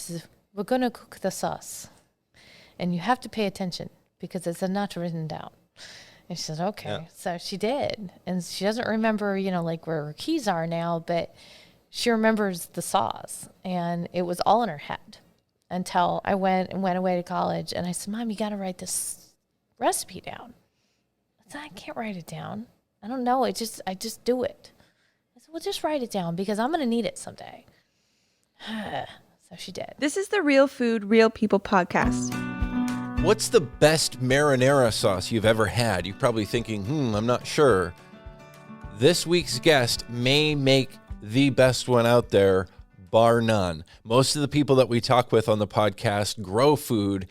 says, we're going to cook the sauce. And you have to pay attention because it's not written down. And she said, okay. Yeah. So she did. And she doesn't remember, like where her keys are now, but she remembers the sauce. And it was all in her head until I went away to college. And I said, Mom, you got to write this recipe down. I said, I can't write it down. I don't know. I just do it. I said, well, just write it down because I'm going to need it someday. So she did. This is the Real Food, Real People podcast. What's the best marinara sauce you've ever had? You're probably thinking, I'm not sure. This week's guest may make the best one out there, bar none. Most of the people that we talk with on the podcast grow food.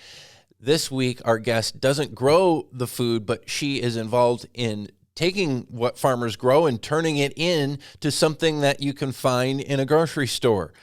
This week, our guest doesn't grow the food, but she is involved in taking what farmers grow and turning it into something that you can find in a grocery store.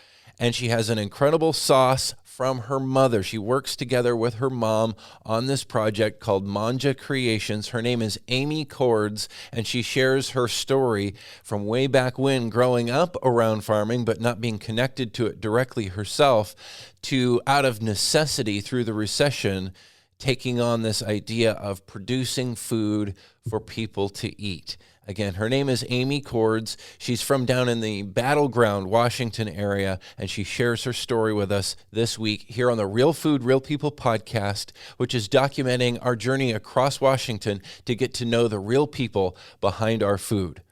And she has an incredible sauce from her mother. She works together with her mom on this project called Manja Creations. Her name is Amy Cords, and she shares her story from way back when growing up around farming, but not being connected to it directly herself, to out of necessity through the recession, taking on this idea of producing food for people to eat. Again, her name is Amy Cords. She's from down in the Battleground, Washington area, and she shares her story with us this week here on the Real Food, Real People podcast, which is documenting our journey across Washington to get to know the real people behind our food.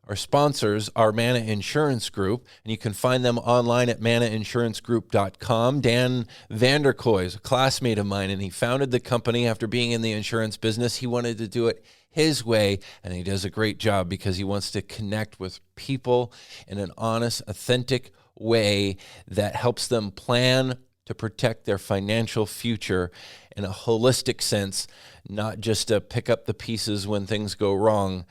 Our sponsors are Mana Insurance Group, and you can find them online at manainsurancegroup.com. Dan Vanderkoy is a classmate of mine, and he founded the company after being in the insurance business. He wanted to do it his way, and he does a great job because he wants to connect with people in an honest, authentic way that helps them plan to protect their financial future in a holistic sense, not just to pick up the pieces when things go wrong,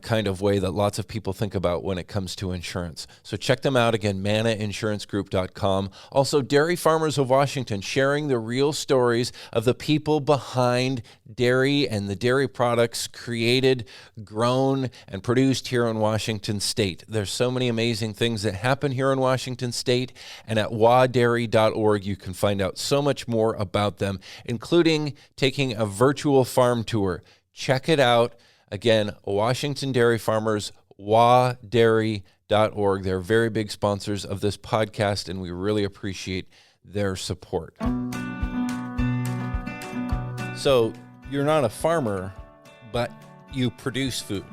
kind of way that lots of people think about when it comes to insurance. So check them out again, manainsurancegroup.com. Also, Dairy Farmers of Washington, sharing the real stories of the people behind dairy and the dairy products created, grown, and produced here in Washington State. There's so many amazing things that happen here in Washington State, and at wadairy.org you can find out so much more about them, including taking a virtual farm tour. Check it out. Again, Washington Dairy Farmers, wadairy.org. They're very big sponsors of this podcast, and we really appreciate their support. So you're not a farmer, but you produce food.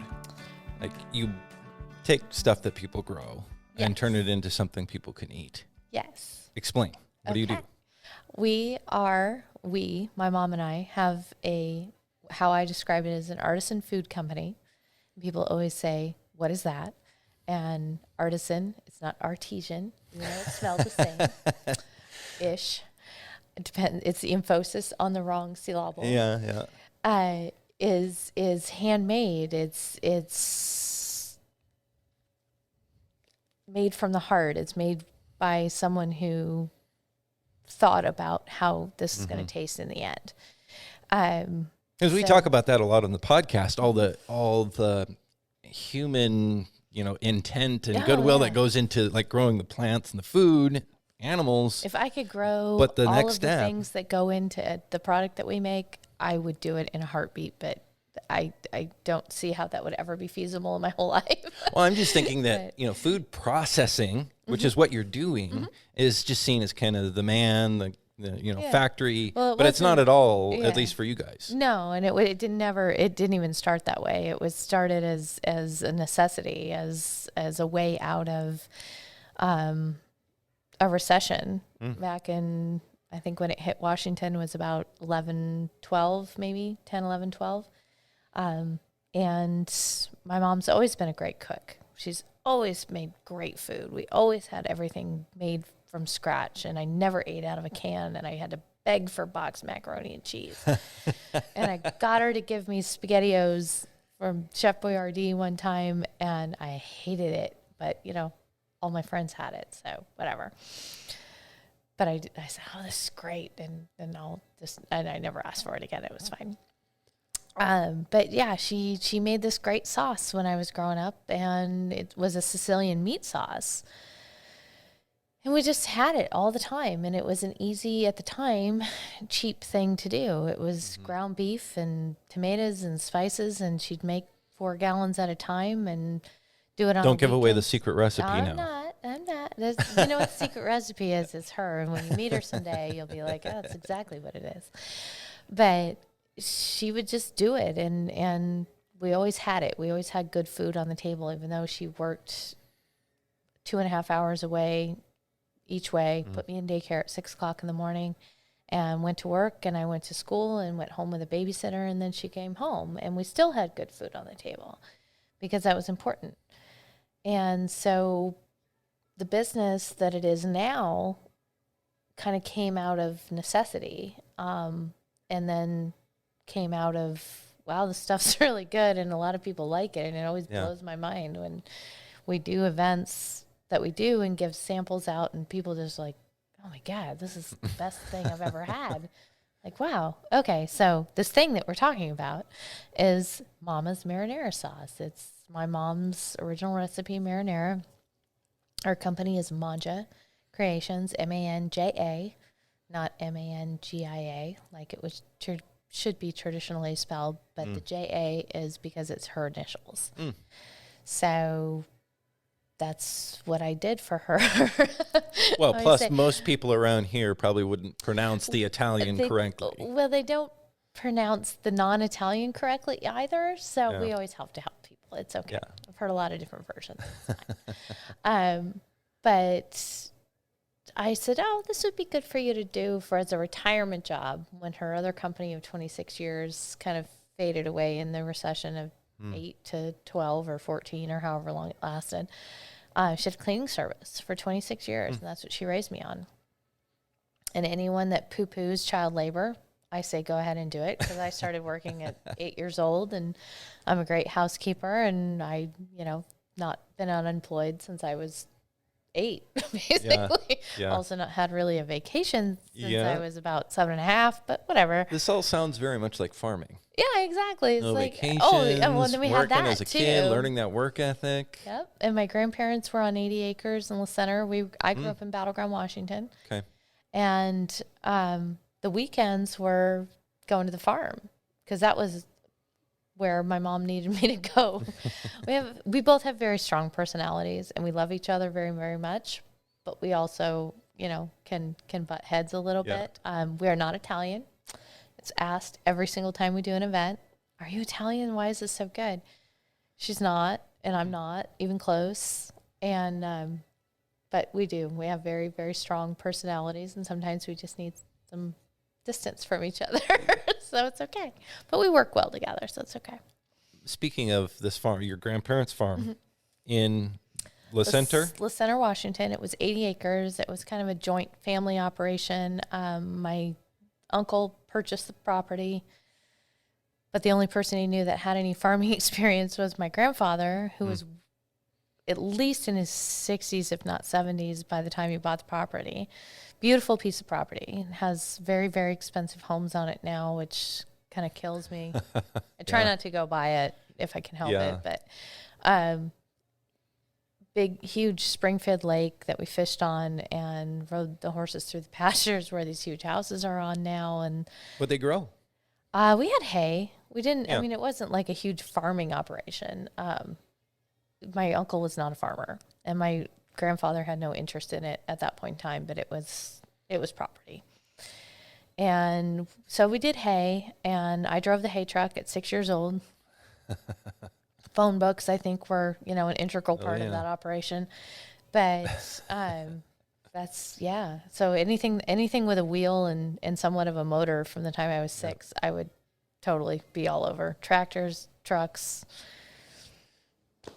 Like you take stuff that people grow and turn it into something people can eat. Yes. Explain. What do you do? My mom and I have how I describe it as an artisan food company. People always say, what is that? And artisan, it's not artesian. You know, it smells the same. Ish. It depends. It's the emphasis on the wrong syllable. Yeah. Is handmade. It's made from the heart. It's made by someone who thought about how this is going to taste in the end. Because we talk about that a lot on the podcast, all the human, intent and goodwill that goes into like growing the plants and the food, animals. If I could grow but the all next of the step, things that go into the product that we make, I would do it in a heartbeat, but I don't see how that would ever be feasible in my whole life. Well, I'm just thinking that, food processing, which is what you're doing, is just seen as kind of the factory, but it's not at all, at least for you guys. No, and it didn't even start that way. It was started as a necessity, as a way out of a recession back in, I think when it hit Washington was about 11, 12, maybe 10, 11, 12. And my mom's always been a great cook. She's always made great food. We always had everything made from scratch, and I never ate out of a can, and I had to beg for boxed macaroni and cheese. And I got her to give me SpaghettiOs from Chef Boyardee one time, and I hated it, but all my friends had it, so whatever. But I said, oh, this is great, and I never asked for it again. It was fine. But yeah, she made this great sauce when I was growing up, and it was a Sicilian meat sauce. And we just had it all the time. And it was an easy, at the time, cheap thing to do. It was ground beef and tomatoes and spices, and she'd make 4 gallons at a time and do it on Don't give away the weekends. secret recipe I'm now. not. You know what the secret recipe is? It's her. And when you meet her someday, you'll be like, oh, that's exactly what it is. But she would just do it. And we always had it. We always had good food on the table, even though she worked 2.5 hours away each way, put me in daycare at 6 o'clock in the morning, and went to work, and I went to school and went home with a babysitter, and then she came home, and we still had good food on the table because that was important. And so the business that it is now kind of came out of necessity, and then came out of, wow, this stuff's really good, and a lot of people like it, and it always blows my mind when we do events that we do and give samples out, and people just like, oh my God, this is the best thing I've ever had. Like, wow. Okay. So this thing that we're talking about is Mama's marinara sauce. It's my mom's original recipe marinara. Our company is Manja Creations, Manja, not Mangia, like it was should be traditionally spelled, but the JA is because it's her initials. So that's what I did for her. Well, plus most people around here probably wouldn't pronounce the Italian correctly. Well, they don't pronounce the non-Italian correctly either, so we always have to help people. It's okay. Yeah. I've heard a lot of different versions. But I said, oh, this would be good for you to do as a retirement job, when her other company of 26 years kind of faded away in the recession of 8 to 12 or 14 or however long it lasted. She had a cleaning service for 26 years, and that's what she raised me on. And anyone that poo-poos child labor, I say go ahead and do it, because I started working at 8 years old, and I'm a great housekeeper, and I, not been unemployed since I was 8, basically. Yeah. Also not had really a vacation since I was about 7.5, but whatever. This all sounds very much like farming. Yeah, exactly. It's like vacations, well, then we had that as a too. kid, learning that work ethic. Yep. And my grandparents were on 80 acres in the center. I grew up in Battleground, Washington. Okay. And the weekends were going to the farm, because that was where my mom needed me to go. We both have very strong personalities, and we love each other very, very much. But we also, can butt heads a little bit. We are not Italian. It's asked every single time we do an event, are you Italian? Why is this so good? She's not, and I'm not even close. And, but we do. We have very, very strong personalities, and sometimes we just need some distance from each other. So it's okay. But we work well together, so it's okay. Speaking of this farm, your grandparents' farm in La Center? La Center, Washington. It was 80 acres. It was kind of a joint family operation. My uncle purchased the property, but the only person he knew that had any farming experience was my grandfather, who was at least in his 60s, if not 70s, by the time he bought the property. Beautiful piece of property. It has very, very expensive homes on it now, which kind of kills me. I try not to go buy it if I can help it, but big, huge spring-fed lake that we fished on and rode the horses through the pastures where these huge houses are on now. And what'd they grow? We had hay. We didn't, I mean, it wasn't like a huge farming operation. My uncle was not a farmer, and my grandfather had no interest in it at that point in time, but it was property. And so we did hay, and I drove the hay truck at 6 years old. Phone books, I think, were, an integral part of that operation. But so anything with a wheel and somewhat of a motor from the time I was 6, I would totally be all over. Tractors, trucks.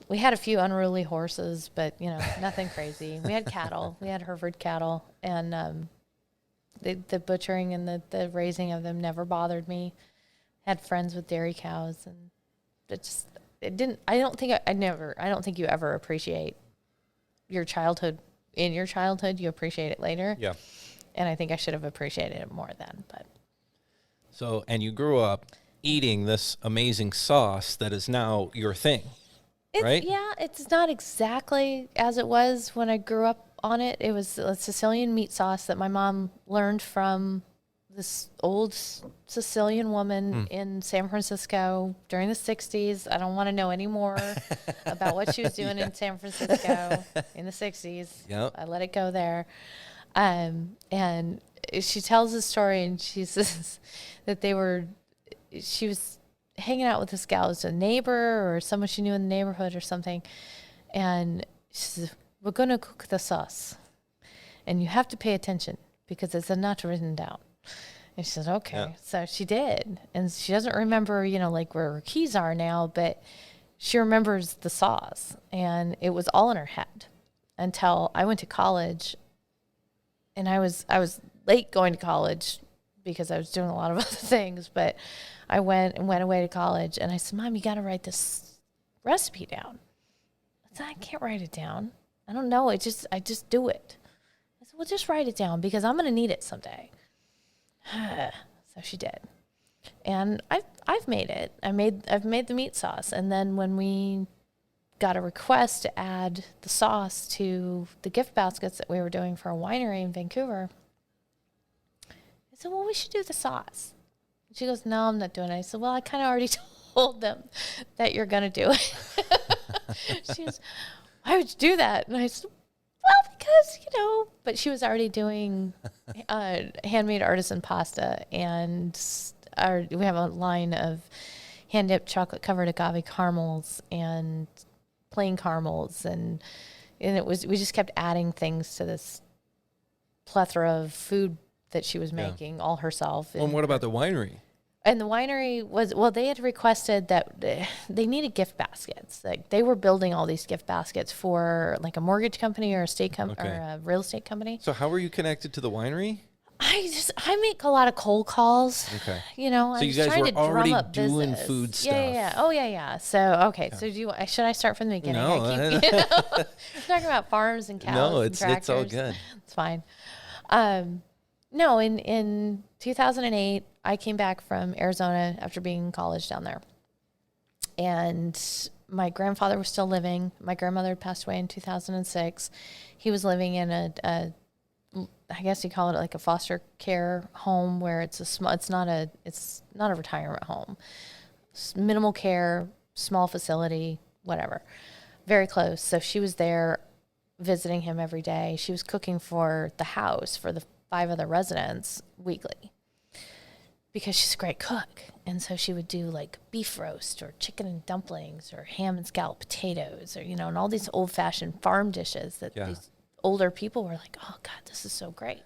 We had a few unruly horses, but, nothing crazy. We had cattle. We had Hereford cattle, and the butchering and the raising of them never bothered me. Had friends with dairy cows, and I don't think you ever appreciate your childhood. In your childhood, you appreciate it later. Yeah. And I think I should have appreciated it more then, but. So, and you grew up eating this amazing sauce that is now your thing. Right? Yeah, it's not exactly as it was when I grew up on it. It was a Sicilian meat sauce that my mom learned from this old Sicilian woman in San Francisco during the 60s. I don't want to know any more about what she was doing in San Francisco in the 60s. Yep. I let it go there. And she tells the story, and she says that she was hanging out with this gal who's a neighbor or someone she knew in the neighborhood or something. And she says, we're going to cook the sauce. And you have to pay attention because it's not written down. And she said, okay. Yeah. So she did. And she doesn't remember, like where her keys are now, but she remembers the sauce. And it was all in her head until I went to college. And I was late going to college because I was doing a lot of other things. But I went away to college. And I said, Mom, you got to write this recipe down. I said, I can't write it down. I don't know. I just do it. I said, well, just write it down because I'm going to need it someday. So she did, and I've made it. I've made the meat sauce, and then when we got a request to add the sauce to the gift baskets that we were doing for a winery in Vancouver, I said, well, we should do the sauce. And she goes, no, I'm not doing it. I said, well, I kind of already told them that you're gonna do it. She goes, why would you do that? And I said, well, because, but she was already doing handmade artisan pasta, and we have a line of hand-dipped chocolate-covered agave caramels and plain caramels, and we just kept adding things to this plethora of food that she was making all herself. Well, and what about the winery? And the winery they had requested that they needed gift baskets. Like they were building all these gift baskets for like a mortgage company or or a real estate company. So how were you connected to the winery? I make a lot of cold calls. Okay. So you guys were already doing food stuff. Yeah. Oh, yeah. So, okay. Yeah. So should I start from the beginning? No. Talking about farms and cows. No, it's all good. It's fine. No, in 2008, I came back from Arizona after being in college down there. And my grandfather was still living. My grandmother had passed away in 2006. He was living in a I guess you call it like a foster care home where it's not a retirement home. It's minimal care, small facility, whatever. Very close. So she was there visiting him every day. She was cooking for the house for the 5 other residents weekly because she's a great cook. And so she would do like beef roast or chicken and dumplings or ham and scalloped potatoes or, and all these old fashioned farm dishes that these older people were like, oh God, this is so great.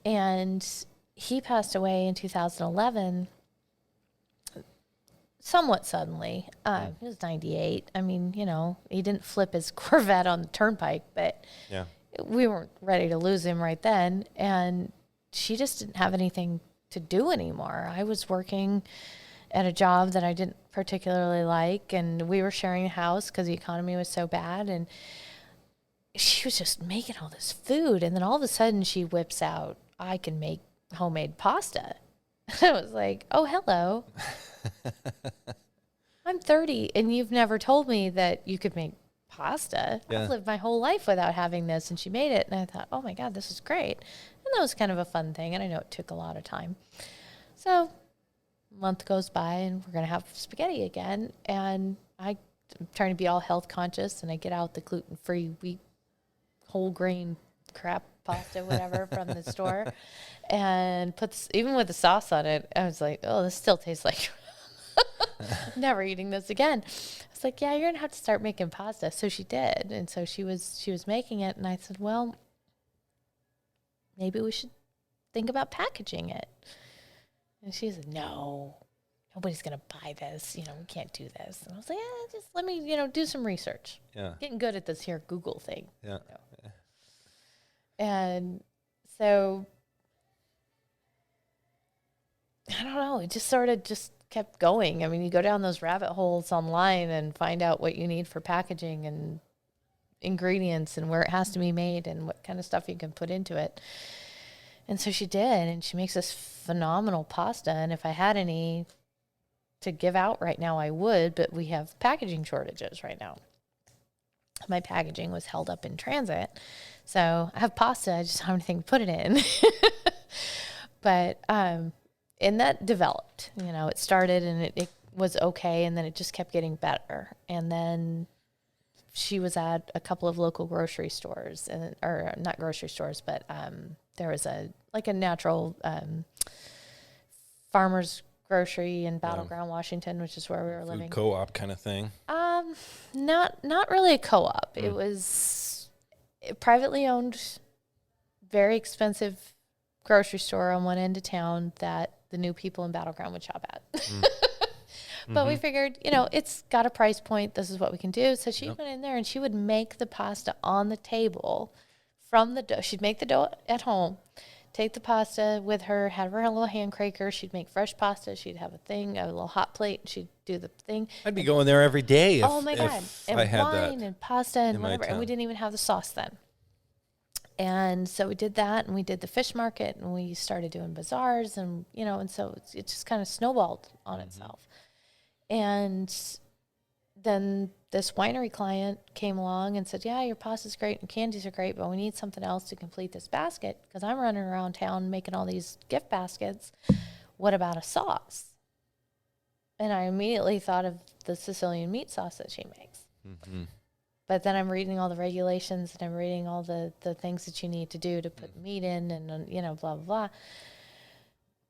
And he passed away in 2011, somewhat suddenly. He was 98. I mean, he didn't flip his Corvette on the turnpike, but we weren't ready to lose him right then. And she just didn't have anything to do anymore. I was working at a job that I didn't particularly like, and we were sharing a house because the economy was so bad. And she was just making all this food. And then all of a sudden she whips out, I can make homemade pasta. I was like, oh, hello. I'm 30 and you've never told me that you could make pasta. Yeah. I've lived my whole life without having this. And she made it. And I thought, oh my God, this is great. And that was kind of a fun thing. And I know it took a lot of time. So a month goes by and we're going to have spaghetti again. And I'm trying to be all health conscious. And I get out the gluten-free wheat, whole grain crap pasta, whatever, from the store, and even with the sauce on it, I was like, oh, this still tastes like never eating this again. I was like, yeah, you're gonna have to start making pasta. So she did, and so she was making it, and I said, well, maybe we should think about packaging it. And she said, no, nobody's gonna buy this. We can't do this. And I was like, just let me, do some research. Yeah, getting good at this here Google thing. Yeah. And so, I don't know, it just sort of just kept going. I mean, you go down those rabbit holes online and find out what you need for packaging and ingredients and where it has to be made and what kind of stuff you can put into it. And so she did, and she makes this phenomenal pasta. And if I had any to give out right now, I would, but we have packaging shortages right now. My packaging was held up in transit. So I have pasta. I just don't have anything to put it in. But, and that developed, it started and it was okay. And then it just kept getting better. And then she was at a couple of local grocery stores or not grocery stores, but, there was a natural, farmer's grocery in Battleground, Washington, which is where we were living. Co-op kind of thing. Not really a co-op. It was a privately owned, very expensive grocery store on one end of town that the new people in Battleground would shop at. But we figured, it's got a price point. This is what we can do. So she went in there and she would make the pasta on the table from the dough. She'd make the dough at home, take the pasta with her, have her little hand cracker. She'd make fresh pasta. She'd have a little hot plate. She'd do the thing. I'd be going there every day. Oh my God. And I had wine that and pasta and whatever. And we didn't even have the sauce then. And so we did that, and we did the fish market, and we started doing bazaars, and and so it just kind of snowballed on itself. And then this winery client came along and said, "Yeah, your pasta's great and candies are great, but we need something else to complete this basket because I'm running around town making all these gift baskets. What about a sauce?" And I immediately thought of the Sicilian meat sauce that she makes. Mm-hmm. But then I'm reading all the regulations and I'm reading all the things that you need to do to put meat in and, blah, blah, blah.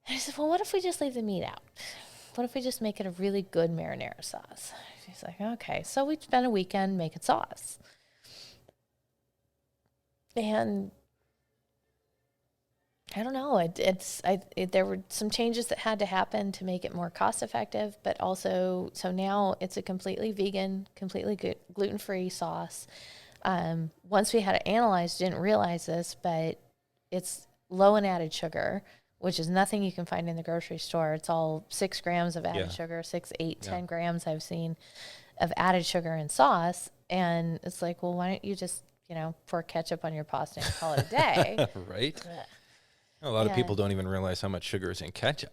And I said, well, what if we just leave the meat out? What if we just make it a really good marinara sauce? She's like, okay. So we spent a weekend making sauce. And I don't know. There were some changes that had to happen to make it more cost effective, but also, so now it's a completely vegan, completely gluten-free sauce. Once we had it analyzed, didn't realize this, but it's low in added sugar, which is nothing you can find in the grocery store. It's all 6 grams of added sugar, 6, 8, 10 grams I've seen of added sugar in sauce. And it's like, well, why don't you just, pour ketchup on your pasta and call it a day? Right. A lot of people don't even realize how much sugar is in ketchup.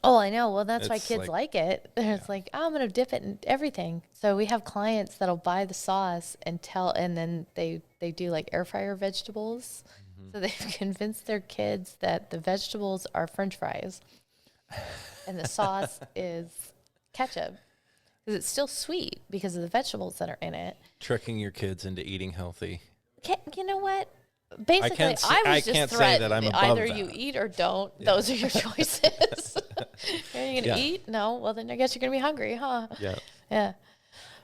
Oh, I know. Well, that's why kids like it. It's like, oh, I'm going to dip it in everything. So we have clients that'll buy the sauce and then they do like air fryer vegetables. So they've convinced their kids that the vegetables are French fries and the sauce is ketchup because it's still sweet because of the vegetables that are in it. Tricking your kids into eating healthy. You know what? Basically, I can't say that I'm above either that. You eat or don't. Yeah. Those are your choices. Are you going to eat? No. Well, then I guess you're going to be hungry, huh? Yeah. Yeah.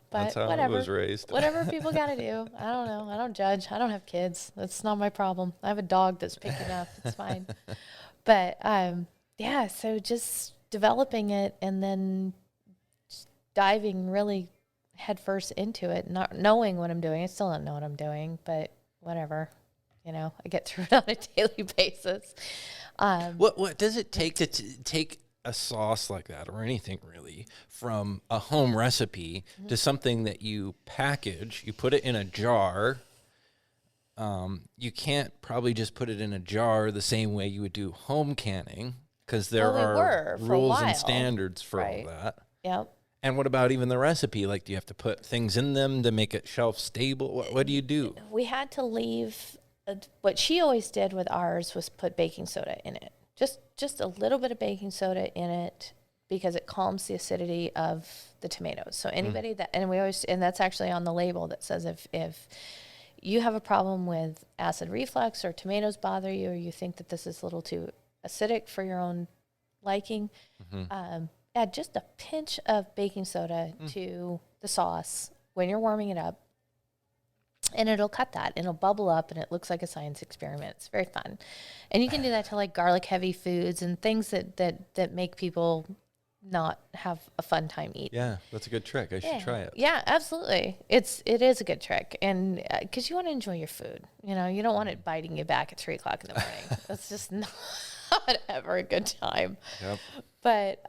But that's how whatever. I was raised. Whatever people got to do. I don't know. I don't judge. I don't have kids. That's not my problem. I have a dog that's picking up. It's fine. But, so just developing it and then just diving really headfirst into it, not knowing what I'm doing. I still don't know what I'm doing, but whatever. I get through it on a daily basis. What does it take to take a sauce like that or anything really from a home recipe to something that you package, you put it in a jar? You can't probably just put it in a jar the same way you would do home canning because there are rules and standards for all that. Yep. And what about even the recipe? Like, do you have to put things in them to make it shelf stable? What do you do? We had to leave. What she always did with ours was put baking soda in it. Just a little bit of baking soda in it because it calms the acidity of the tomatoes. So anybody and that's actually on the label that says if you have a problem with acid reflux or tomatoes bother you or you think that this is a little too acidic for your own liking, add just a pinch of baking soda to the sauce when you're warming it up. And it'll cut that. It'll bubble up, and it looks like a science experiment. It's very fun. And you can do that to, like, garlic-heavy foods and things that make people not have a fun time eating. Yeah, that's a good trick. I should try it. Yeah, absolutely. It is a good trick. And because you want to enjoy your food. You don't want it biting you back at 3 o'clock in the morning. That's just not ever a good time. Yep. But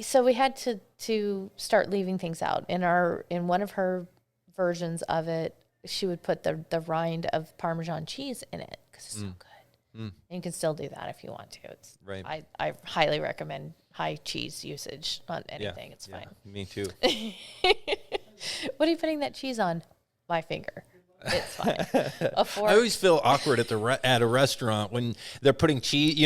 so we had to start leaving things out. In one of her versions of it, she would put the rind of Parmesan cheese in it because it's so good. And you can still do that if you want to. It's right. I highly recommend high cheese usage on anything. It's fine. Me too. What are you putting that cheese on? My finger. It's fine. A fork. I always feel awkward at at a restaurant when they're putting cheese,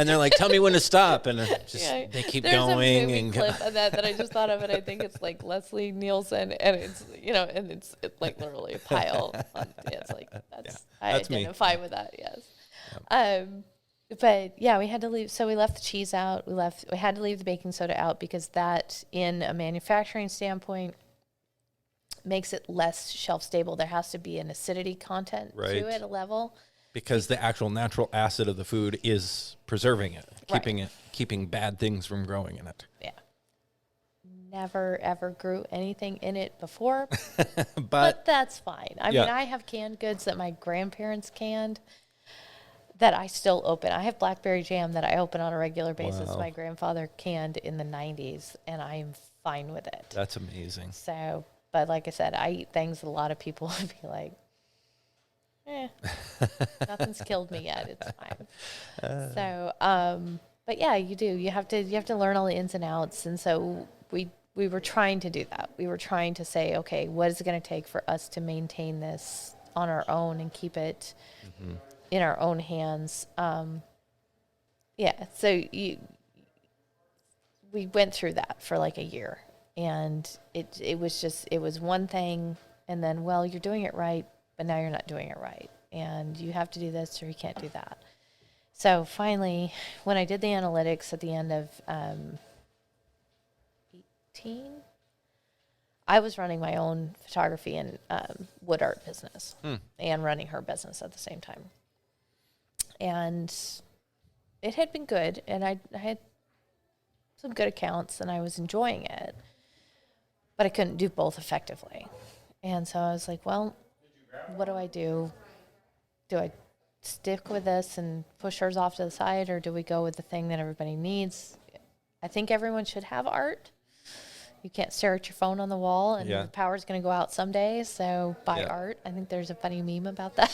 they're like, tell me when to stop. And they keep There's going. There's a movie And clip of that I just thought of, and I think it's like Leslie Nielsen, and it's, and it's like literally a pile. It's like, I that's identify with that, yes. Yep. But yeah, we had to leave. So we left the cheese out. We had to leave the baking soda out because that, in a manufacturing standpoint, makes it less shelf stable. There has to be an acidity content to it, a level. Because the actual natural acid of the food is preserving it, keeping bad things from growing in it. Yeah. Never, ever grew anything in it before, but that's fine. I mean, I have canned goods that my grandparents canned that I still open. I have blackberry jam that I open on a regular basis. Wow. My grandfather canned in the 90s, and I'm fine with it. That's amazing. So, but like I said, I eat things that a lot of people would be like, nothing's killed me yet. It's fine. So, but yeah, you do. You have to learn all the ins and outs. And so we were trying to do that. We were trying to say, okay, what is it going to take for us to maintain this on our own and keep it in our own hands? So we went through that for like a year, and it was one thing, and then, well, you're doing it right, but now you're not doing it right, and you have to do this or you can't do that. So finally, when I did the analytics at the end of 18, I was running my own photography and wood art business and running her business at the same time. And it had been good, and I had some good accounts, and I was enjoying it, but I couldn't do both effectively. And so I was like, well, what do I do? Do I stick with this and push hers off to the side, or do we go with the thing that everybody needs? I think everyone should have art. You can't stare at your phone on the wall, and the power's going to go out someday, so buy art. I think there's a funny meme about that.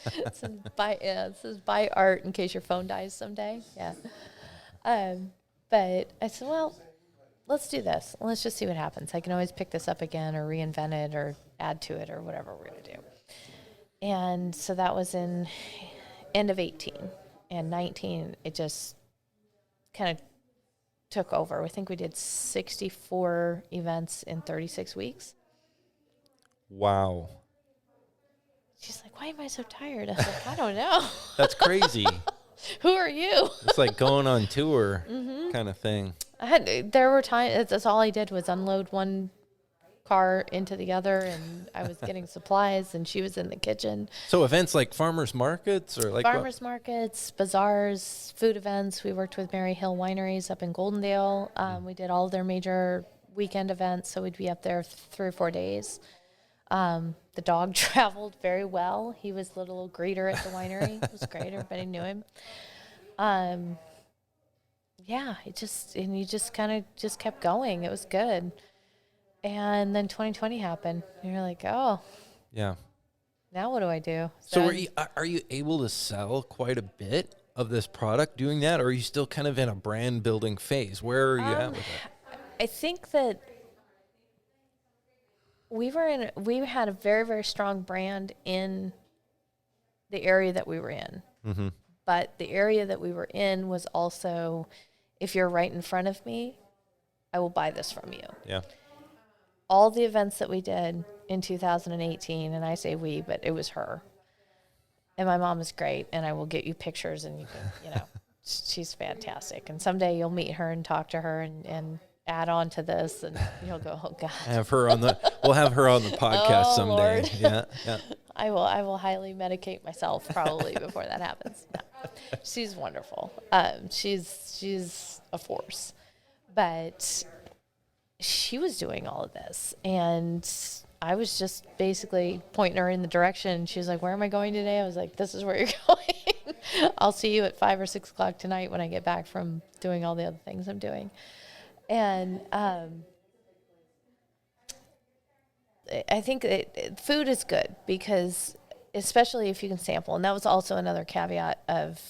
It says buy art in case your phone dies someday. Yeah. But I said, well, let's do this. Let's just see what happens. I can always pick this up again or reinvent it or add to it or whatever we're going to do. And so that was in end of 18. And 19, it just kind of took over. I think we did 64 events in 36 weeks. Wow. She's like, why am I so tired? I was like, I don't know. That's crazy. Who are you? It's like going on tour kind of thing. There were times, that's all I did was unload one car into the other, and I was getting supplies, and she was in the kitchen. So events like farmers markets or like farmers markets, bazaars, food events. We worked with Mary Hill Wineries up in Goldendale. We did all of their major weekend events, so we'd be up there 3 or 4 days. The dog traveled very well. He was the little greeter at the winery. It was great. Everybody knew him. You just kind of just kept going. It was good. And then 2020 happened. And you're like, oh, yeah. Now what do I do? So are you able to sell quite a bit of this product doing that, or are you still kind of in a brand building phase? Where are you at with it? I think that we had a very, very strong brand in the area that we were in. Mm-hmm. But the area that we were in was also, if you're right in front of me, I will buy this from you. Yeah. All the events that we did in 2018, and I say we, but it was her. And my mom is great, and I will get you pictures, and you can, she's fantastic. And someday you'll meet her and talk to her and add on to this, and you'll go, oh God. We'll have her on the podcast someday. Lord. Yeah. I will highly medicate myself probably before that happens. No. She's wonderful. She's a force, but she was doing all of this, and I was just basically pointing her in the direction. She was like, where am I going today? I was like, this is where you're going. I'll see you at 5 or 6 o'clock tonight when I get back from doing all the other things I'm doing. And I think food is good because, especially if you can sample, and that was also another caveat of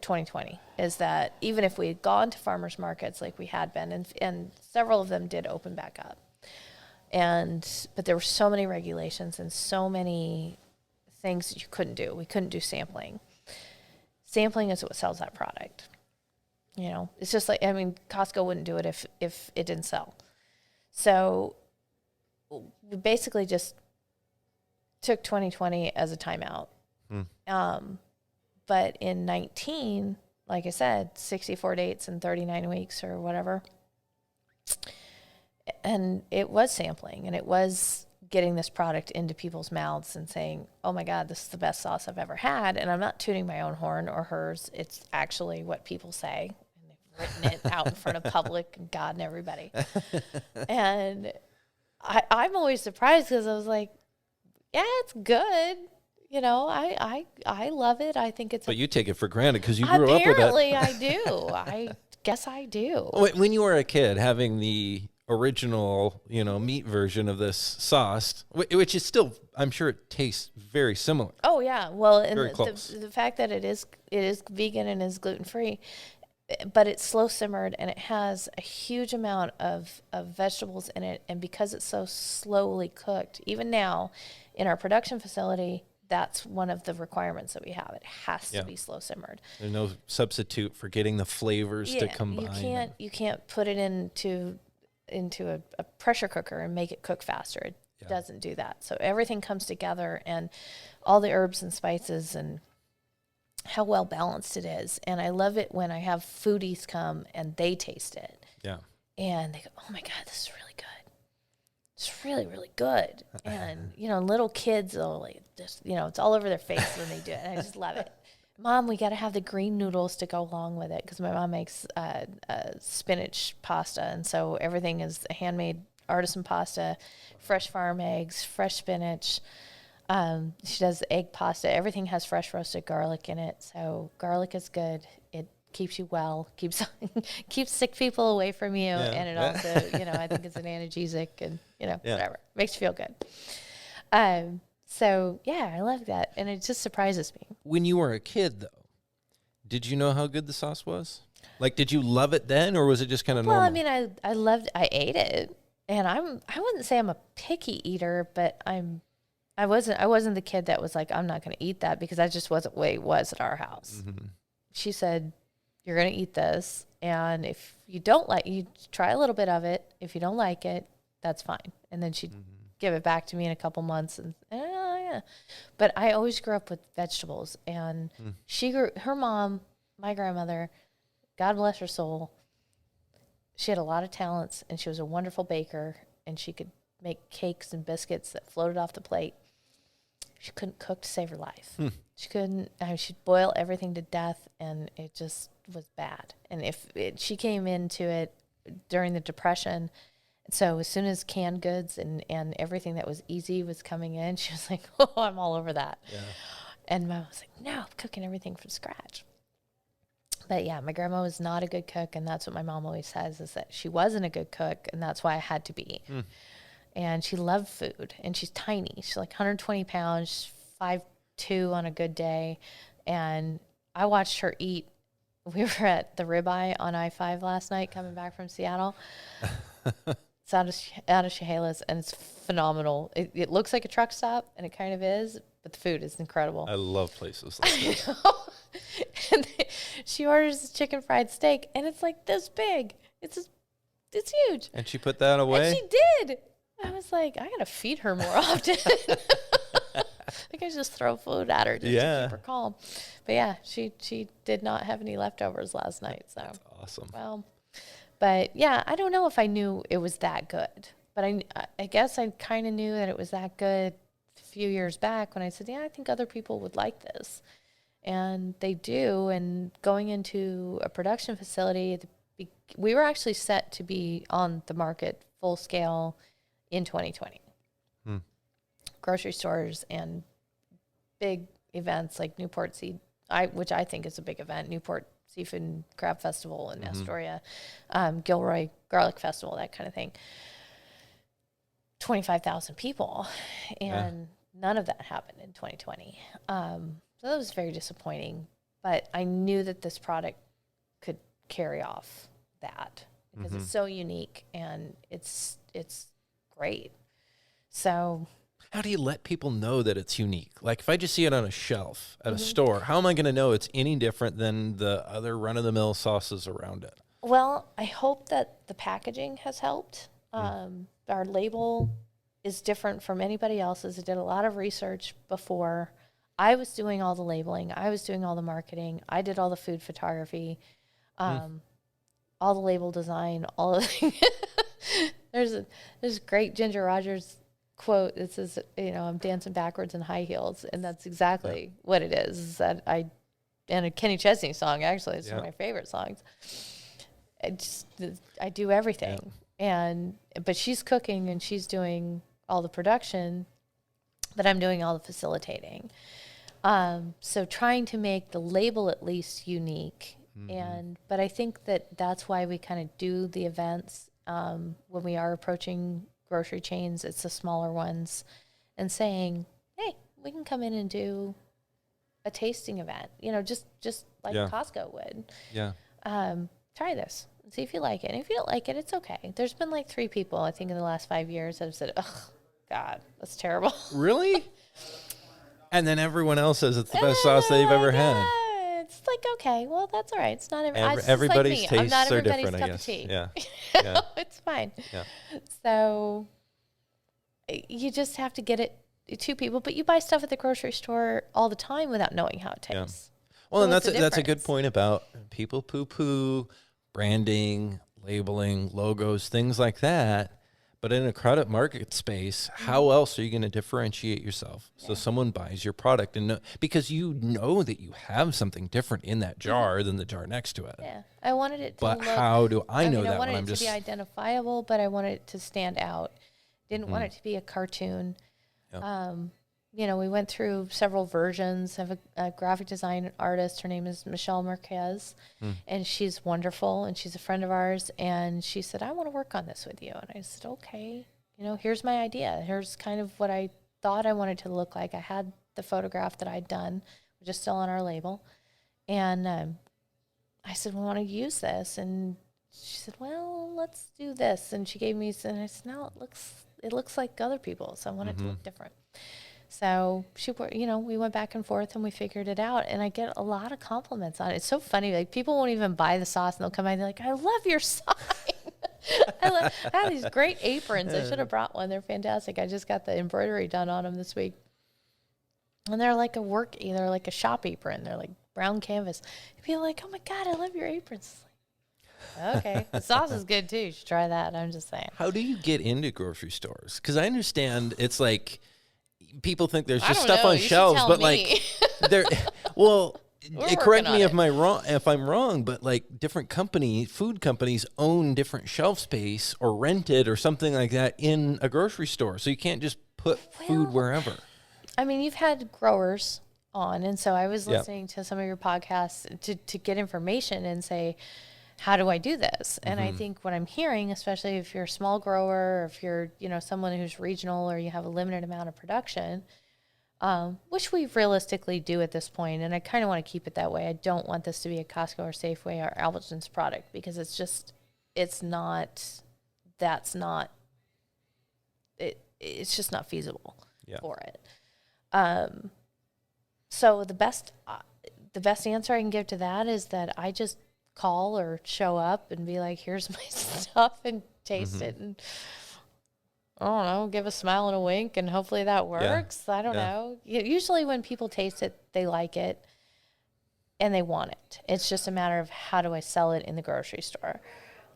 2020, is that even if we had gone to farmers markets like we had been, and several of them did open back up, But there were so many regulations and so many things that you couldn't do. We couldn't do sampling. Sampling is what sells that product. You know, it's just like, I mean, Costco wouldn't do it if it didn't sell. So we basically just took 2020 as a timeout. But in 19, like I said, 64 dates and 39 weeks or whatever. And it was sampling, and it was getting this product into people's mouths and saying, oh my God, this is the best sauce I've ever had. And I'm not tooting my own horn or hers. It's actually what people say. And they've written it out in front of public and God and everybody. And I'm always surprised because I was like, yeah, it's good. You know, I love it. I think it's. But you take it for granted because you grew up with it. Apparently, I do. I guess I do. When you were a kid, having the original, meat version of this sauce, which is still, I'm sure it tastes very similar. Oh yeah, well, and Very close. the fact that it is vegan and is gluten free, but it's slow simmered and it has a huge amount of vegetables in it, and because it's so slowly cooked, even now in our production facility, that's one of the requirements that we have. It has to be slow simmered. There's no substitute for getting the flavors to combine. You can't put it into a pressure cooker and make it cook faster. It doesn't do that. So everything comes together, and all the herbs and spices, and how well balanced it is. And I love it when I have foodies come and they taste it. Yeah. And they go, oh my God, this is really good. It's really, really good. And, little kids, it's all over their face when they do it. And I just love it. Mom, we got to have the green noodles to go along with it, because my mom makes spinach pasta. And so everything is handmade artisan pasta, fresh farm eggs, fresh spinach. She does egg pasta. Everything has fresh roasted garlic in it. So garlic is good. It keeps you well, keeps sick people away from you. And it also, I think it's an analgesic and, whatever. Makes you feel good. So, yeah, I love that. And it just surprises me. When you were a kid, though, did you know how good the sauce was? Like, did you love it then, or was it just kind of normal? Well, I mean, I ate it. And I wouldn't say I'm a picky eater, but I wasn't the kid that was like, I'm not going to eat that, because that just wasn't the way it was at our house. Mm-hmm. She said, you're going to eat this, and if you don't you try a little bit of it. If you don't like it, that's fine. And then she'd give it back to me in a couple months, and yeah. But I always grew up with vegetables, and her mom, my grandmother, God bless her soul, she had a lot of talents, and she was a wonderful baker, and she could make cakes and biscuits that floated off the plate. She couldn't cook to save her life. She couldn't. She'd boil everything to death, and it just was bad. And she came into it during the Depression, so as soon as canned goods and everything that was easy was coming in, she was like, "Oh, I'm all over that." Yeah. And Mom was like, "No, I'm cooking everything from scratch." But yeah, my grandma was not a good cook, and that's what my mom always says, is that she wasn't a good cook, and that's why I had to be. And she loved food, and she's tiny. She's like 120 pounds, 5'2" on a good day. And I watched her eat. We were at the Ribeye on I-5 last night coming back from Seattle. It's out of Chehalis, and it's phenomenal. It looks like a truck stop, and it kind of is, but the food is incredible. I love places like that. And she orders this chicken fried steak, and it's like this big. It's huge. And she put that away? And she did. I was like, I gotta feed her more often. I think I just throw food at her just to keep her calm. But yeah, she did not have any leftovers last night. So that's awesome. Well, but yeah, I don't know if I knew it was that good, but I guess I kind of knew that it was that good a few years back when I said, yeah, I think other people would like this, and they do. And going into a production facility, we were actually set to be on the market full scale in 2020. Grocery stores and big events like Newport which I think is a big event, Newport Seafood and Crab Festival in Astoria, Gilroy Garlic Festival, that kind of thing. 25,000 people, and none of that happened in 2020. So that was very disappointing, but I knew that this product could carry off that, because it's so unique, and it's great. So How do you let people know that it's unique? Like if I just see it on a shelf at a store, how am I going to know it's any different than the other run-of-the-mill sauces around it? well, I hope that the packaging has helped. Our label is different from anybody else's. I did a lot of research before. I was doing all the labeling. I was doing all the marketing. I did all the food photography, all the label design, all of there's a great Ginger Rogers quote. It says, I'm dancing backwards in high heels. And that's exactly what it is that and a Kenny Chesney song, actually. It's one of my favorite songs. I do everything. But she's cooking and she's doing all the production, but I'm doing all the facilitating. So trying to make the label at least unique. But I think that's why we kind of do the events when we are approaching grocery chains. It's the smaller ones, and saying, "Hey, we can come in and do a tasting event." Just like Costco would. Yeah. Try this and see if you like it. And if you don't like it, it's okay. There's been like 3 people, I think, in the last 5 years that have said, "Ugh, God, that's terrible." Really? And then everyone else says it's the best sauce they've ever had. It's like, okay, well, that's all right. It's not everybody's like me. I'm not tastes are everybody's different, I cup guess. of tea. Yeah. Yeah. It's fine. Yeah. So you just have to get it to people, but you buy stuff at the grocery store all the time without knowing how it tastes. Yeah. Well, So and what's the that's a good difference? point about people poo-poo, branding, labeling, logos, things like that. But in a crowded market space, how else are you going to differentiate yourself so someone buys your product? And because you know that you have something different in that jar than the jar next to it. Yeah, I wanted it to But look. how do I know that I wanted when I'm it just... to be identifiable, but I wanted it to stand out. Didn't want it to be a cartoon. Yeah. We went through several versions. I have a graphic design artist. Her name is Michelle Marquez, and she's wonderful, and she's a friend of ours. And she said, "I want to work on this with you." And I said, "Okay, here's my idea. Here's kind of what I thought I wanted to look like." I had the photograph that I'd done, which is still on our label. And I said, "We want to use this." And she said, "Well, let's do this." And she gave me some, and I said, "No, it looks like other people, so I want it to look different." So we went back and forth and we figured it out. And I get a lot of compliments on it. It's so funny. Like, people won't even buy the sauce, and they'll come by and they're like, "I love your sign." I have these great aprons. I should have brought one. They're fantastic. I just got the embroidery done on them this week. And they're like they're like a shop apron. They're like brown canvas. And people are like, "Oh my God, I love your aprons." Like, okay. The sauce is good too. You should try that. I'm just saying. How do you get into grocery stores? Because I understand it's like... people think there's I just don't stuff know. on You should shelves, tell but me. like there, well, We're correct working me on if I'm wrong, but like different food companies own different shelf space or rent it or something like that in a grocery store. So you can't just put food wherever. I mean, you've had growers on, and so I was Yeah. listening to some of your podcasts to get information and say, how do I do this? And I think what I'm hearing, especially if you're a small grower, or if you're, someone who's regional, or you have a limited amount of production, which we realistically do at this point, and I kind of want to keep it that way. I don't want this to be a Costco or Safeway or Albertsons product, because it's just not feasible for it. So the best answer I can give to that is that I just call or show up and be like, "Here's my stuff," and taste it, and I don't know, give a smile and a wink, and hopefully that works. I don't know. Usually when people taste it, they like it and they want it. It's just a matter of, how do I sell it in the grocery store?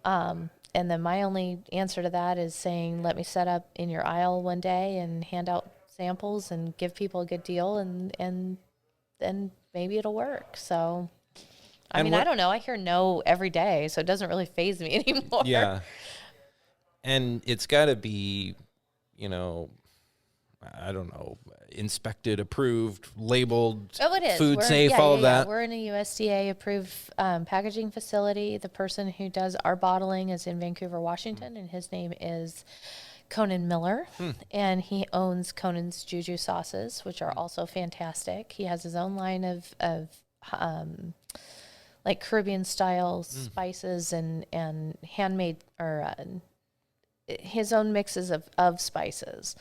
And then my only answer to that is saying, let me set up in your aisle one day and hand out samples and give people a good deal, and then maybe it'll work. So I don't know. I hear no every day, so it doesn't really faze me anymore. Yeah. And it's got to be, I don't know, inspected, approved, labeled, Oh, it is. food safe, all of that. We're in a USDA approved packaging facility. The person who does our bottling is in Vancouver, Washington, and his name is Conan Miller, and he owns Conan's Juju sauces, which are also fantastic. He has his own line of like Caribbean style spices and handmade or his own mixes of spices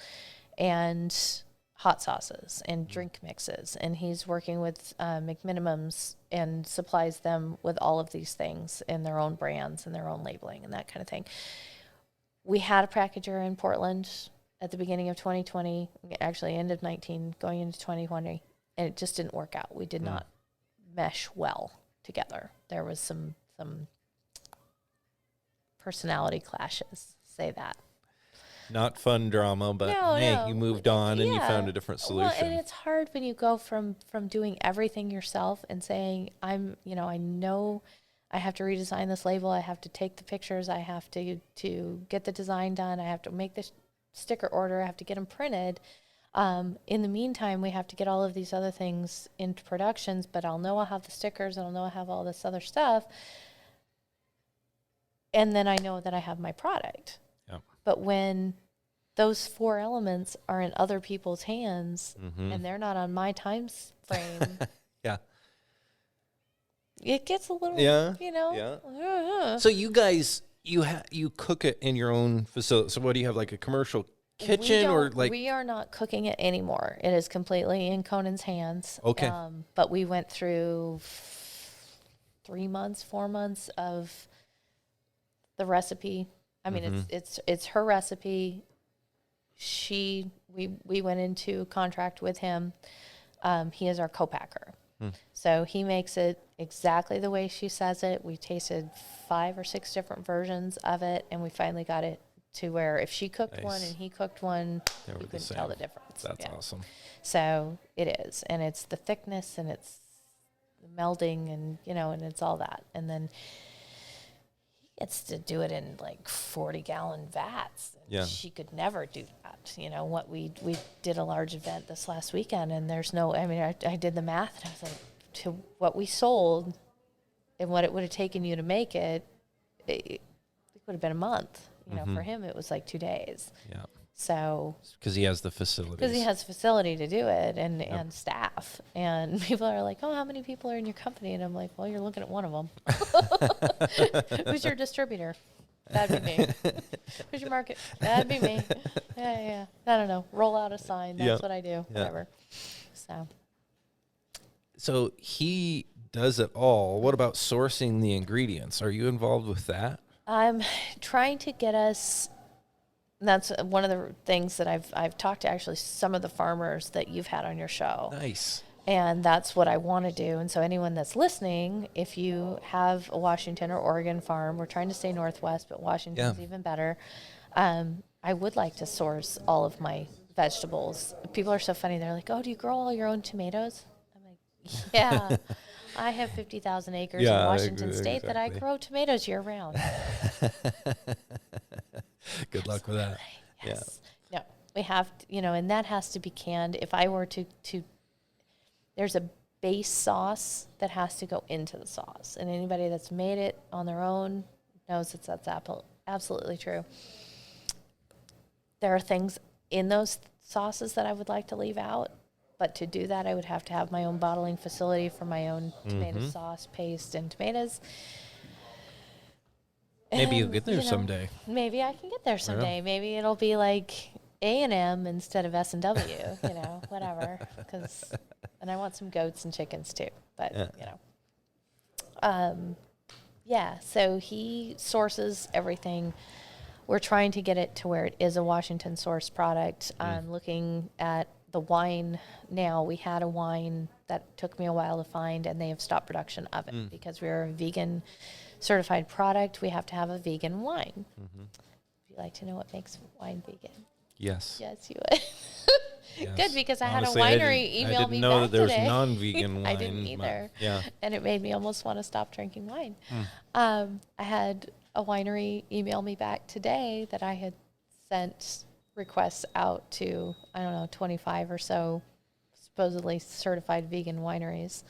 and hot sauces and drink mixes. And he's working with McMinimums and supplies them with all of these things in their own brands and their own labeling and that kind of thing. We had a packager in Portland at the beginning of 2020, actually end of 19, going into 2020, and it just didn't work out. We did not mesh well together. There was some personality clashes, say that. Not fun drama, but you moved on and you found a different solution. Well, and it's hard when you go from doing everything yourself and saying, I know I have to redesign this label. I have to take the pictures. I have to get the design done. I have to make the sticker order. I have to get them printed. In the meantime, we have to get all of these other things into productions, but I'll have the stickers and I'll know I have all this other stuff. And then I know that I have my product. Yep. But when those 4 elements are in other people's hands and they're not on my time frame, it gets a little, So you guys, you cook it in your own facility. So what do you have, like a commercial kitchen or like? We are not cooking it anymore. It is completely in Conan's hands. Okay. But we went through 4 months of the recipe. I mean, it's her recipe. We went into contract with him. He is our co-packer. So he makes it exactly the way she says it. We tasted 5 or 6 different versions of it, and we finally got it to where if she cooked one and he cooked one, you couldn't tell the difference. That's awesome. So it is, and it's the thickness, and it's the melding, and and it's all that, and then he gets to do it in like 40-gallon vats. And she could never do that. What we did a large event this last weekend, and there's no. I mean, I did the math, and I was like, to what we sold, and what it would have taken you to make it, it would have been a month. For him, it was like 2 days. Yeah. So. Because he has the facilities. Because he has facility to do it and staff. And people are like, oh, how many people are in your company? And I'm like, well, you're looking at one of them. Who's your distributor? That'd be me. Who's your market? That'd be me. Yeah. I don't know. Roll out a sign. That's what I do. Whatever. So he does it all. What about sourcing the ingredients? Are you involved with that? I'm trying to get us. That's one of the things that I've talked to actually some of the farmers that you've had on your show. Nice. And that's what I want to do. And so anyone that's listening, if you have a Washington or Oregon farm, we're trying to stay Northwest, but Washington's even better. I would like to source all of my vegetables. People are so funny. They're like, oh, do you grow all your own tomatoes? I'm like, yeah. I have 50,000 acres in Washington State that I grow tomatoes year round. Good luck with that. Yes. Yeah. No, we have, and that has to be canned. If I were to there's a base sauce that has to go into the sauce. And anybody that's made it on their own knows that's absolutely true. There are things in those sauces that I would like to leave out. But to do that, I would have to have my own bottling facility for my own tomato sauce, paste, and tomatoes. Maybe you'll get there someday. Maybe I can get there someday. Yeah. Maybe it'll be like A&M instead of S&W, whatever. And I want some goats and chickens too. But, so he sources everything. We're trying to get it to where it is a Washington source product. I'm looking at the wine now. We had a wine that took me a while to find, and they have stopped production of it because we're a vegan certified product. We have to have a vegan wine. Would you like to know what makes wine vegan? Yes. Yes, you would. Yes. Good, because Honestly, I had a winery email me back today. I didn't know that there was non-vegan wine. I didn't either. Yeah. And it made me almost want to stop drinking wine. I had a winery email me back today that I had sent requests out to, 25 or so supposedly certified vegan wineries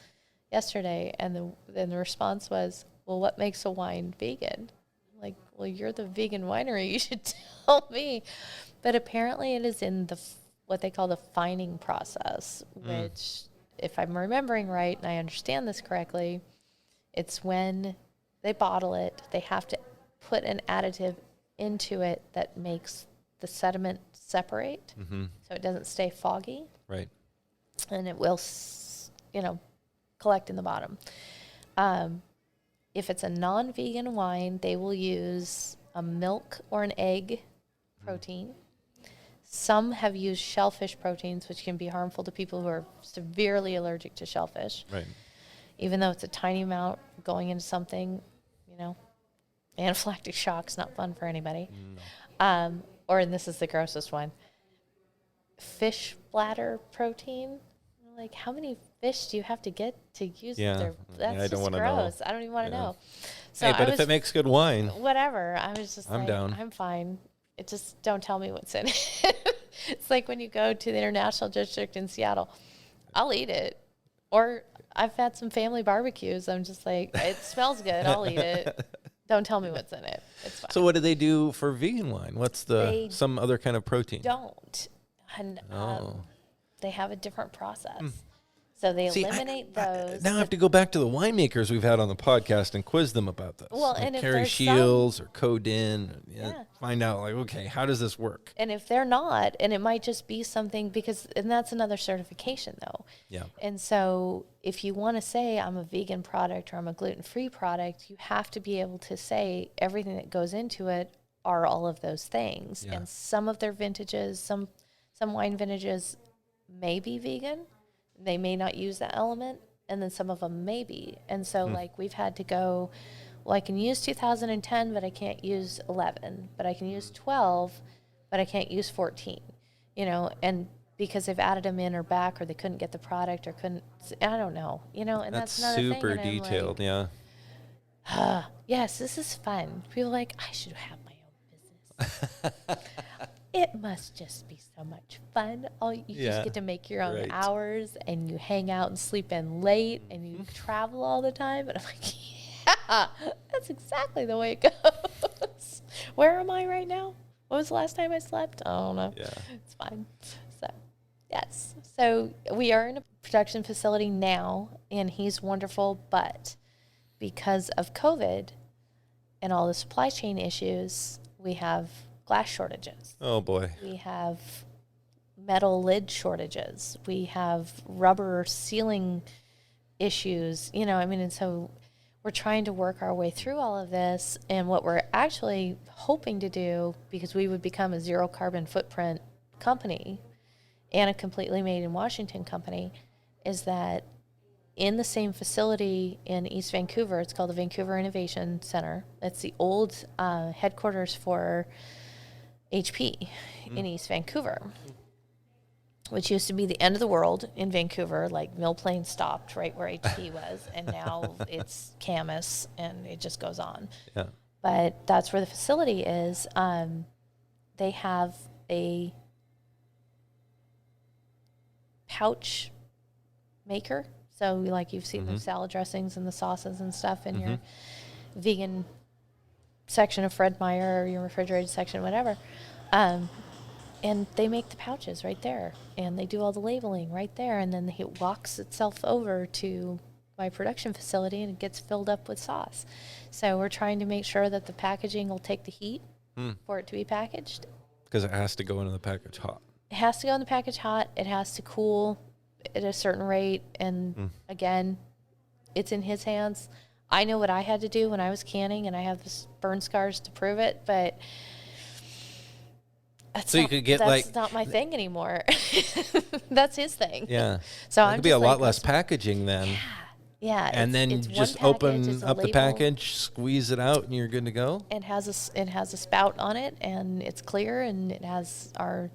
yesterday. And then the response was, well, what makes a wine vegan? I'm like, well, you're the vegan winery. You should tell me. But apparently it is in what they call the fining process, which, if I'm remembering right, and I understand this correctly, it's when they bottle it, they have to put an additive into it that makes the sediment separate, so it doesn't stay foggy, Right. and it will, collect in the bottom. If it's a non-vegan wine, they will use a milk or an egg protein. Some have used shellfish proteins, which can be harmful to people who are severely allergic to shellfish. Right. Even though it's a tiny amount going into something, anaphylactic shock's not fun for anybody. No. And this is the grossest one, fish bladder protein. Like, how many fish do you have to get to use their, that's I don't just wanna gross. know. I don't even want to Yeah. know. So Hey, but if it makes good wine, whatever, I was just I'm down. I'm fine. It just, don't tell me what's in it. It's like when you go to the International District in Seattle, I'll eat it. Or I've had some family barbecues. I'm just like, it smells good. I'll eat it. Don't tell me what's in it. It's fine. so what do they do for vegan wine? What's some other kind of protein? Don't. And Oh. they have a different process. So they eliminate those. Now I have to go back to the winemakers we've had on the podcast and quiz them about this. Well, like and if Carrie there's Shields or Coden, Yeah. find out like, okay, how does this work? And if they're not, and it might just be something and that's another certification though. Yeah. And so if you want to say I'm a vegan product or I'm a gluten-free product, you have to be able to say everything that goes into it are all of those things. Yeah. And some of their vintages, some wine vintages may be vegan. They may not use that element, and then some of them may be. And so like we've had to go, well, I can use 2010, but I can't use 11, but I can use 12, but I can't use 14, and because they've added them in or back, or they couldn't get the product or couldn't, I don't know, and that's another thing. super And I'm detailed, yeah. like, yes, this is fun. People are like, I should have my own business. It must just be so much fun. You just get to make your own hours, and you hang out and sleep in late, and you travel all the time. And I'm like, yeah, that's exactly the way it goes. Where am I right now? What was the last time I slept? I don't know. Yeah. It's fine. So, yes. So we are in a production facility now, and he's wonderful. But because of COVID and all the supply chain issues, we have glass shortages. Oh boy. We have metal lid shortages. We have rubber sealing issues, and so we're trying to work our way through all of this. And what we're actually hoping to do, because we would become a zero carbon footprint company and a completely made in Washington company, is that in the same facility in East Vancouver, it's called the Vancouver Innovation Center. It's the old headquarters for HP in East Vancouver, which used to be the end of the world in Vancouver. Like Mill Plain stopped right where HP was, and now it's Camas, and it just goes on. Yeah. But that's where the facility is. They have a pouch maker. So like you've seen the salad dressings and the sauces and stuff in your vegan section of Fred Meyer, or your refrigerated section, whatever. And they make the pouches right there, and they do all the labeling right there, and then it walks itself over to my production facility, and it gets filled up with sauce. So we're trying to make sure that the packaging will take the heat for it to be packaged. Because it has to go into the package hot. It has to go in the package hot. It has to cool at a certain rate. And again, it's in his hands. I know what I had to do when I was canning, and I have this burn scars to prove it, but that's not my thing anymore. That's his thing. Yeah. So it could be a lot less packaging then. Yeah. And then you just open up the package, squeeze it out, and you're good to go. It has a spout on it, and it's clear, and it has our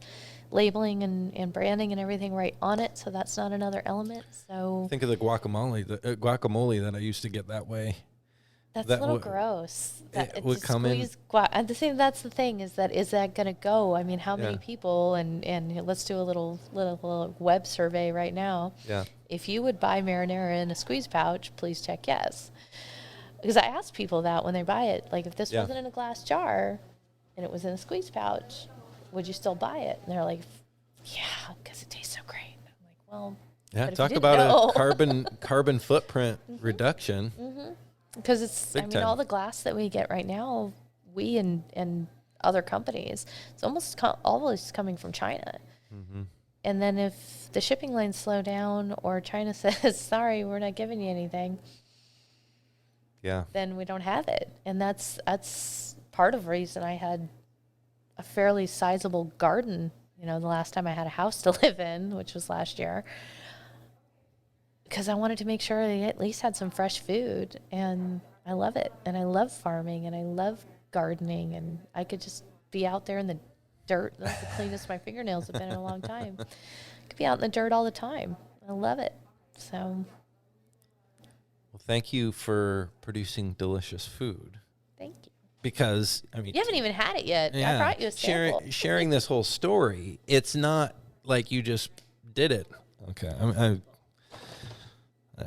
labeling and branding and everything right on it. So that's not another element. So think of the guacamole that I used to get that way. That's a little gross. It would come in. And that's the thing is that going to go? I mean, how many people? And let's do a little web survey right now. Yeah. If you would buy marinara in a squeeze pouch, please check yes. Because I ask people that when they buy it, like if this wasn't in a glass jar and it was in a squeeze pouch, would you still buy it? And they're like, yeah, because it tastes so great. I'm like, well, yeah. Talk about a carbon footprint reduction. Because it's, all the glass that we get right now, we and other companies. It's almost always coming from China. Mm-hmm. And then if the shipping lanes slow down or China says, sorry, we're not giving you anything, then we don't have it. And that's part of the reason I had a fairly sizable garden, the last time I had a house to live in, which was last year, because I wanted to make sure I at least had some fresh food. And I love it. And I love farming and I love gardening, and I could just be out there in the dirt. That's the cleanest my fingernails have been in a long time. I could be out in the dirt all the time. I love it. So. Well, thank you for producing delicious food. Thank you. Because, I mean, you haven't even had it yet. I brought you a sample. Sharing this whole story, it's not like you just did it. Okay.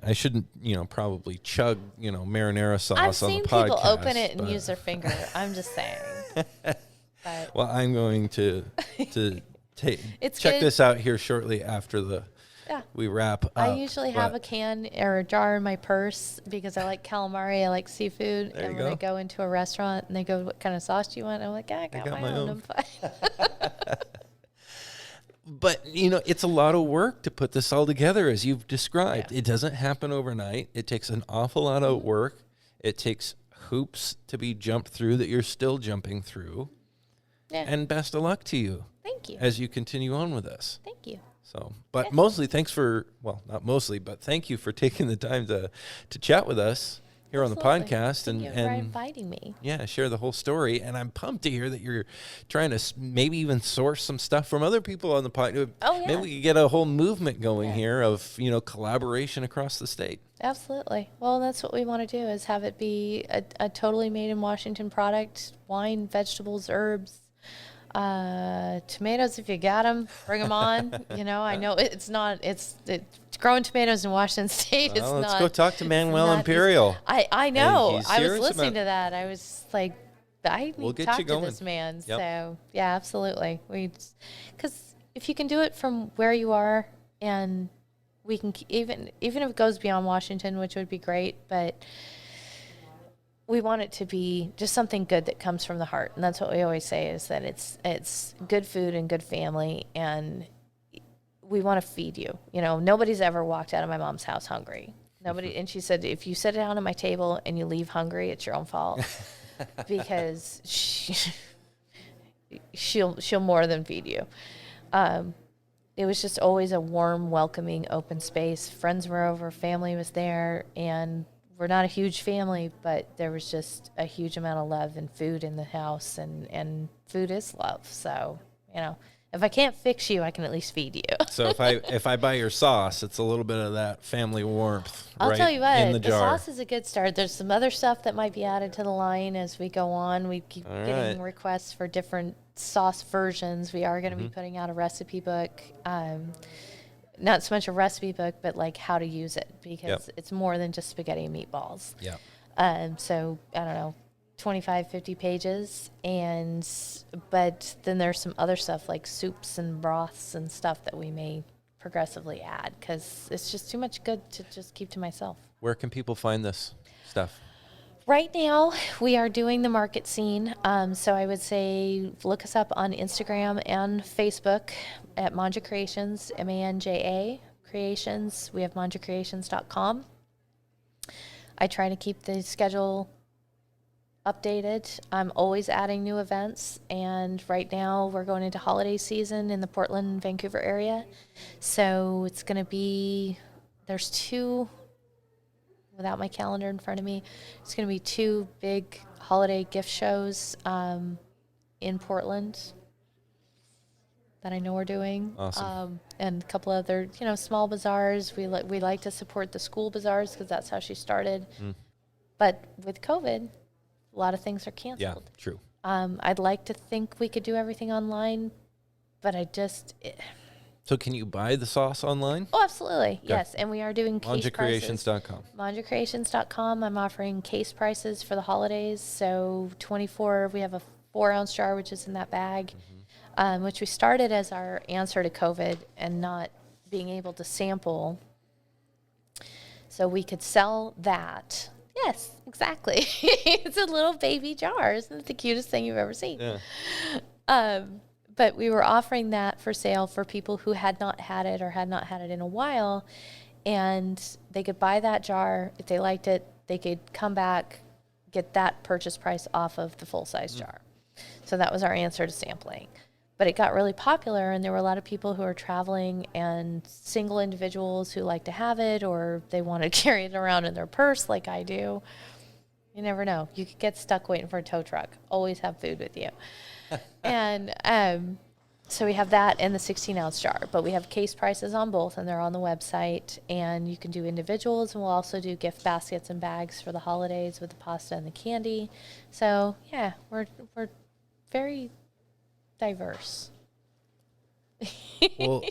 I shouldn't, probably chug, marinara sauce I've on the seen podcast. people open it and use their finger. I'm just saying. But well, I'm going to check good. this out here shortly after we wrap up. I usually have a can or a jar in my purse because I like calamari, I like seafood. And when I go into a restaurant and they go, what kind of sauce do you want? I'm like, I got my own. I'm fine. But, it's a lot of work to put this all together, as you've described. Yeah. It doesn't happen overnight. It takes an awful lot of work. It takes hoops to be jumped through that you're still jumping through. Yeah. And best of luck to you. Thank you. As you continue on with this. Thank you. So, but mostly not mostly, but thank you for taking the time to chat with us here Absolutely. On the podcast. Thank you for inviting me. Yeah, share the whole story. And I'm pumped to hear that you're trying to maybe even source some stuff from other people on the podcast. Oh, yeah. Maybe we could get a whole movement going here of, collaboration across the state. Absolutely. Well, that's what we want to do, is have it be a totally made in Washington product: wine, vegetables, herbs, tomatoes. If you got them, bring them on. I know it's growing tomatoes in Washington State. Well, let's go talk to Manuel Imperial. I know. I was listening to that. I was like, I need to talk to this man. Yep. So yeah, absolutely. Because if you can do it from where you are, and we can even if it goes beyond Washington, which would be great, but we want it to be just something good that comes from the heart. And that's what we always say, is that it's good food and good family, and we want to feed you. Nobody's ever walked out of my mom's house hungry. Nobody. And she said, if you sit down at my table and you leave hungry, it's your own fault. Because she'll more than feed you. It was just always a warm, welcoming, open space. Friends were over, family was there, and we're not a huge family, but there was just a huge amount of love and food in the house, and food is love. So, if I can't fix you, I can at least feed you. So if I buy your sauce, it's a little bit of that family warmth. I'll tell you what, in the jar. Sauce is a good start. There's some other stuff that might be added to the line as we go on. We keep getting requests for different sauce versions. We are going to be putting out a recipe book. Not so much a recipe book, but like how to use it, because it's more than just spaghetti and meatballs. Yeah. So I don't know, 25, 50 pages. But then there's some other stuff like soups and broths and stuff that we may progressively add, because it's just too much good to just keep to myself. Where can people find this stuff? Right now, we are doing the market scene. So I would say look us up on Instagram and Facebook at Manja Creations, Manja Creations. We have manjacreations.com. I try to keep the schedule updated. I'm always adding new events. And right now, we're going into holiday season in the Portland, Vancouver area. So it's going to be, there's two, without my calendar in front of me, it's going to be two big holiday gift shows in Portland that I know we're doing. Awesome. And a couple other, small bazaars. We like to support the school bazaars because that's how she started. But with COVID, a lot of things are canceled. Yeah, true. I'd like to think we could do everything online, but So can you buy the sauce online? Oh, absolutely. Okay. Yes. And we are doing case prices. ManjaCreations.com. ManjaCreations.com. I'm offering case prices for the holidays. So 24, we have a 4-ounce jar, which is in that bag, which we started as our answer to COVID and not being able to sample. So we could sell that Yes, exactly. It's a little baby jar. Isn't it the cutest thing you've ever seen? Yeah. But we were offering that for sale for people who had not had it or had not had it in a while. And they could buy that jar. If they liked it, they could come back, get that purchase price off of the full-size jar. So that was our answer to sampling. But it got really popular, and there were a lot of people who are traveling and single individuals who like to have it, or they want to carry it around in their purse like I do. You never know. You could get stuck waiting for a tow truck. Always have food with you. And so we have that and the 16-ounce jar. But we have case prices on both, and they're on the website. And you can do individuals, and we'll also do gift baskets and bags for the holidays with the pasta and the candy. So, yeah, we're very diverse. Well,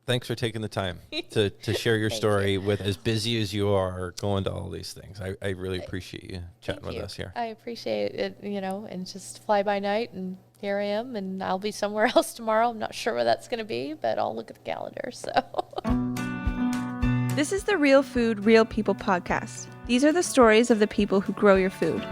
thanks for taking the time to share your story with as busy as you are going to all these things. I really appreciate you chatting with us here. I appreciate it, and just fly by night, and here I am, and I'll be somewhere else tomorrow. I'm not sure where that's going to be, but I'll look at the calendar. So This is the Real Food, Real People podcast. These are the stories of the people who grow your food.